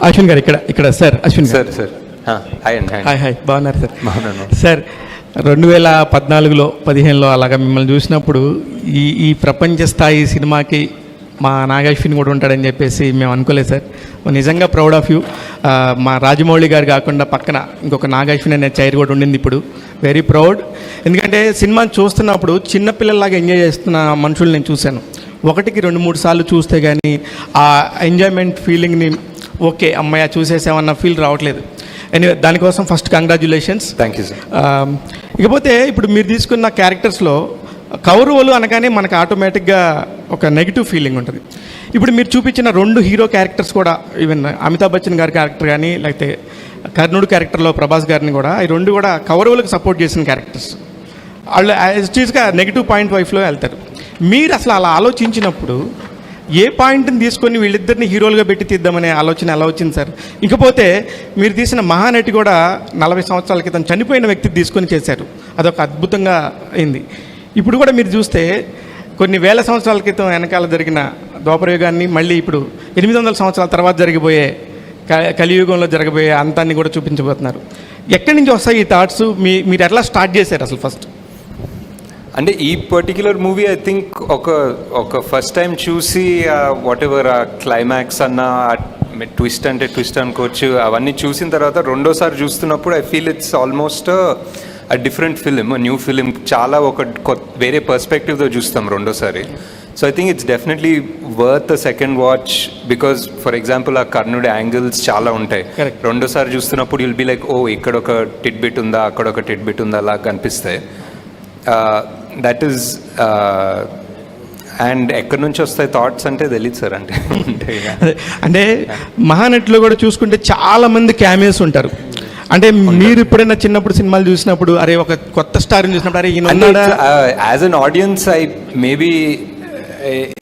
అశ్విన్ గారు ఇక్కడ sir, Ashwin sir sir hi అండి. హాయ్ బాగున్నారు సార్? బాగున్నాను సార్. 2014లో 15లో అలాగా మిమ్మల్ని చూసినప్పుడు ఈ ప్రపంచ స్థాయి సినిమాకి మా నాగశ్విన్ కూడా ఉంటాడని చెప్పేసి మేము అనుకోలేదు సార్. నిజంగా ప్రౌడ్ ఆఫ్ యూ. మా రాజమౌళి గారు కాకుండా పక్కన ఇంకొక నాగశ్విన్ అనే చైర్ కూడా ఉండింది. ఇప్పుడు వెరీ ప్రౌడ్. ఎందుకంటే సినిమాని చూస్తున్నప్పుడు చిన్నపిల్లల్లాగా ఎంజాయ్ చేస్తున్న మనుషులు నేను చూశాను. 1కి 2-3 సార్లు చూస్తే కానీ ఆ ఎంజాయ్మెంట్ ఫీలింగ్ని ఓకే అమ్మాయి చూసేసామన్న ఫీల్ రావట్లేదు. ఎనీవే దానికోసం first congratulations. Thank you sir. ఇకపోతే ఇప్పుడు మీరు తీసుకున్న క్యారెక్టర్స్లో కౌరవులు అనగానే మనకు ఆటోమేటిక్గా ఒక నెగిటివ్ ఫీలింగ్ ఉంటుంది. ఇప్పుడు మీరు చూపించిన 2 హీరో క్యారెక్టర్స్ కూడా, ఈవెన్ అమితాబ్ బచ్చన్ గారి క్యారెక్టర్ కానీ లేకపోతే కర్ణుడు క్యారెక్టర్లో ప్రభాస్ గారిని కూడా, ఈ 2 కూడా కౌరవులకు సపోర్ట్ చేసిన క్యారెక్టర్స్. వాళ్ళు యాజ్గా నెగిటివ్ పాయింట్ వైఫ్లో వెళ్తారు. మీరు అసలు అలా ఆలోచించినప్పుడు ఏ పాయింట్ని తీసుకొని వీళ్ళిద్దరిని హీరోలుగా పెట్టి తీద్దామనే ఆలోచన ఎలా వచ్చింది సార్? ఇకపోతే మీరు తీసిన మహానటి కూడా 40 సంవత్సరాల క్రితం చనిపోయిన వ్యక్తి తీసుకొని చేశారు. అదొక అద్భుతంగా అయింది. ఇప్పుడు కూడా మీరు చూస్తే కొన్ని వేల సంవత్సరాల క్రితం వెనకాల జరిగిన ద్వాపరయుగాన్ని మళ్ళీ ఇప్పుడు 800 సంవత్సరాల తర్వాత జరిగిపోయే కలియుగంలో జరగబోయే అంతాన్ని కూడా చూపించబోతున్నారు. ఎక్కడి నుంచి వస్తాయి ఈ థాట్స్? మీరు ఎట్లా స్టార్ట్ చేశారు అసలు ఫస్ట్? అంటే ఈ పర్టిక్యులర్ మూవీ ఐ థింక్ ఒక ఫస్ట్ టైం చూసి వాట్ ఎవర్ ఆ క్లైమాక్స్ అన్న ట్విస్ట్ అంటే ట్విస్ట్ అనుకోవచ్చు, అవన్నీ చూసిన తర్వాత రెండోసారి చూస్తున్నప్పుడు I feel it's almost a different film, new film. చాలా వేరే పర్స్పెక్టివ్తో చూస్తాం రెండోసారి. So I think it's definitely worth a second watch because for example ఆ కర్ణుడి యాంగిల్స్ చాలా ఉంటాయి. రెండోసారి చూస్తున్నప్పుడు విల్ బి లైక్, ఓ ఇక్కడ ఒక టిట్ బిట్ ఉందా, అక్కడ ఒక టిట్ బిట్ ఉందా అలా కనిపిస్తాయి. దట్ ఈస్ అండ్ ఎక్కడి నుంచి వస్తాయి థాట్స్ అంటే తెలియదు సార్. అంటే మహానటిలో కూడా చూసుకుంటే చాలా మంది క్యామియోస్ ఉంటారు. అంటే మీరు ఎప్పుడైనా చిన్నప్పుడు సినిమాలు చూసినప్పుడు అరే ఒక కొత్త స్టార్ని చూసినప్పుడు అరే as an audience maybe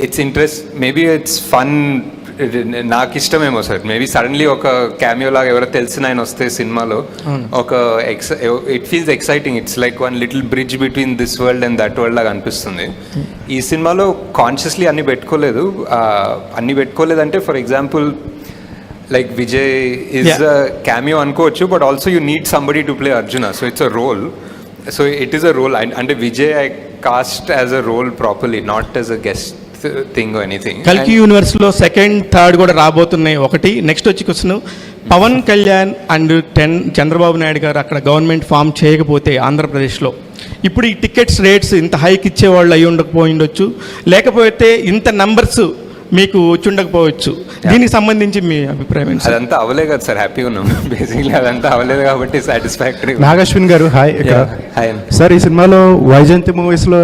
it's interest, maybe it's fun, నాకు ఇష్టమేమో సార్. మేబీ సడన్లీ ఒక క్యామియో లాగా ఎవరో తెలిసిన ఆయన వస్తే సినిమాలో ఒక it feels exciting. It's like one little bridge between this world and that world లాగా అనిపిస్తుంది. ఈ సినిమాలో కాన్షియస్లీ అన్ని పెట్టుకోలేదంటే for example like Vijay is a cameo అనుకోవచ్చు, but also you need somebody to play Arjuna. So it's a role. So it is a role. అంటే Vijay I cast as a role properly, not as a guest thing anything. కల్కి యూనివర్స్లో 2nd, 3rd కూడా రాబోతున్నాయి. ఒకటి next వచ్చి question, Pavan Kalyan and Chandrababu Naidu garu అక్కడ government form చేయకపోతే ఆంధ్రప్రదేశ్లో ఇప్పుడు ఈ టికెట్స్ రేట్స్ ఇంత హైక్ ఇచ్చేవాళ్ళు అయి ఉండకపోయిండొచ్చు, లేకపోతే ఇంత నంబర్స్ మీకు వచ్చి ఉండకపోవచ్చు. దీనికి సంబంధించి మీ అభిప్రాయం? అదంతా అవలే కదా సార్, హ్యాపీగా ఉన్నాం బేసిక్లీ. అదంతా అవలేదు కాబట్టి సాటిస్ఫాక్టరీ. నాగశ్విన్ గారు హాయ్. హాయ్ సార్, ఈ సినిమాలో వైజయంతి మూవీస్లో